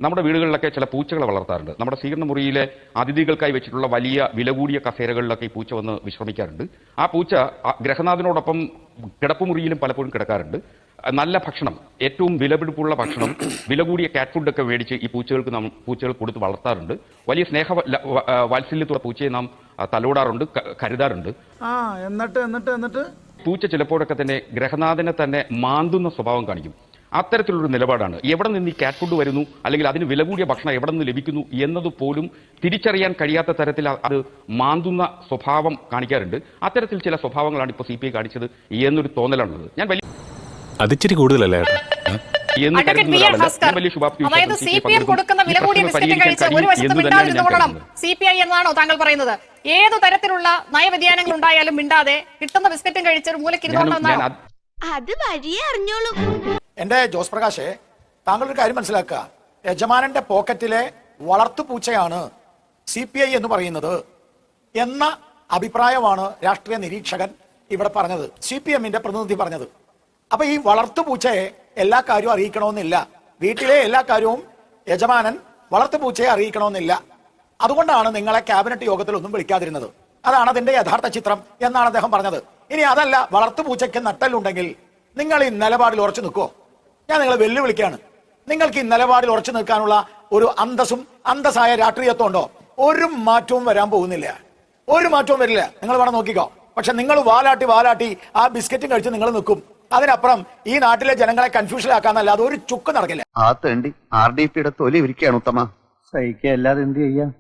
നമ്മുടെ വീടുകളിലൊക്കെ ചില പൂച്ചകളെ വളർത്താറുണ്ട്. നമ്മുടെ സ്വീകരണ മുറിയിലെ അതിഥികൾക്കായി വെച്ചിട്ടുള്ള വലിയ വില കൂടിയ കസേരകളിലൊക്കെ ഈ പൂച്ച വന്ന് വിശ്രമിക്കാറുണ്ട്. ആ പൂച്ച ഗ്രഹനാഥനോടൊപ്പം കിടപ്പുമുറിയിലും പലപ്പോഴും കിടക്കാറുണ്ട്. നല്ല ഭക്ഷണം, ഏറ്റവും വിലപിടിപ്പുള്ള ഭക്ഷണം, വില കൂടിയ കാറ്റ് ഫുഡൊക്കെ മേടിച്ച് ഈ പൂച്ചകൾ കൊടുത്ത് വളർത്താറുണ്ട്. വലിയ സ്നേഹ വാത്സല്യത്തോടെ പൂച്ചയെ നാം തലോടാറുണ്ട്, കരുതാറുണ്ട്. എന്നിട്ട് പൂച്ച ചിലപ്പോഴൊക്കെ തന്നെ ഗ്രഹനാഥനെ തന്നെ മാന്തുന്ന സ്വഭാവം കാണിക്കും. അത്തരത്തിലുള്ളൊരു നിലപാടാണ്. എവിടെ നിന്ന് ഈ കാറ്റ് ഫുഡ് വരുന്നു, അല്ലെങ്കിൽ അതിന് വില കൂടിയ ഭക്ഷണം എവിടെ നിന്ന് ലഭിക്കുന്നു എന്നത് പോലും തിരിച്ചറിയാൻ കഴിയാത്ത തരത്തിൽ അത് മാന്തുന്ന സ്വഭാവം കാണിക്കാറുണ്ട്. അത്തരത്തിൽ ചില സ്വഭാവങ്ങളാണ് ഇപ്പോൾ CPI കാണിച്ചത് എന്നൊരു തോന്നലാണുള്ളത്. ഞാൻ അതിച്ചിരി കൂടുതലല്ലേ അതായത് CPM കൊടുക്കുന്ന വില കൂടിയ ബിസ്ക്കറ്റ് കഴിച്ച് ഒരു വശത്ത് മിണ്ടാതിരുന്നോളണം CPI എന്നാണോ താങ്കൾ പറയുന്നത്? ഏതു തരത്തിലുള്ള നയവ്യതിയാനങ്ങൾ ഉണ്ടായാലും മിണ്ടാതെ കിട്ടുന്ന ബിസ്ക്കറ്റും കഴിച്ച് ഒരു മൂലക്കിരുന്നോളണം. അത് വഴിയേ അറിഞ്ഞോളൂ. എന്റെ ജോസ് പ്രകാശേ, താങ്കൾ ഒരു കാര്യം മനസ്സിലാക്കുക. യജമാനന്റെ പോക്കറ്റിലെ വളർത്തുപൂച്ചയാണ് CPI എന്ന് പറയുന്നത് എന്ന അഭിപ്രായമാണ് രാഷ്ട്രീയ നിരീക്ഷകൻ ഇവിടെ പറഞ്ഞത്, CPMന്റെ പ്രതിനിധി പറഞ്ഞത്. അപ്പൊ ഈ വളർത്തുപൂച്ചയെ എല്ലാ കാര്യവും അറിയിക്കണമെന്നില്ല. വീട്ടിലെ എല്ലാ കാര്യവും യജമാനൻ വളർത്തുപൂച്ചയെ അറിയിക്കണമെന്നില്ല. അതുകൊണ്ടാണ് നിങ്ങളെ ക്യാബിനറ്റ് യോഗത്തിൽ ഒന്നും വിളിക്കാതിരുന്നത്. അതാണ് അതിന്റെ യഥാർത്ഥ ചിത്രം എന്നാണ് അദ്ദേഹം പറഞ്ഞത്. ഇനി അതല്ല, വളർത്തുപൂച്ചയ്ക്ക് നട്ടലുണ്ടെങ്കിൽ നിങ്ങൾ ഈ നിലപാടിൽ ഉറച്ചു നിൽക്കുമോ? ഞാൻ നിങ്ങളെ വെല്ലുവിളിക്കുകയാണ്. നിങ്ങൾക്ക് ഈ നിലപാടിൽ ഉറച്ചു നിൽക്കാനുള്ള ഒരു അന്തസ്സായ രാഷ്ട്രീയത്വം ഉണ്ടോ? ഒരു മാറ്റവും വരാൻ പോകുന്നില്ല. ഒരു മാറ്റവും വരില്ല. നിങ്ങൾ വേണം നോക്കിക്കോ. പക്ഷെ നിങ്ങൾ വാലാട്ടി ആ ബിസ്ക്കറ്റും കഴിച്ച് നിങ്ങൾ നിൽക്കും. അതിനപ്പുറം ഈ നാട്ടിലെ ജനങ്ങളെ കൺഫ്യൂഷനാക്കാന്നല്ല അതൊരു ചുക്ക് നടക്കില്ല. ആ തേണ്ടി RDPയുടെ തൊലി ഇരിക്കുകയാണ് ഉത്തമ. സഹിക്കുക അല്ലാതെ എന്ത് ചെയ്യാം.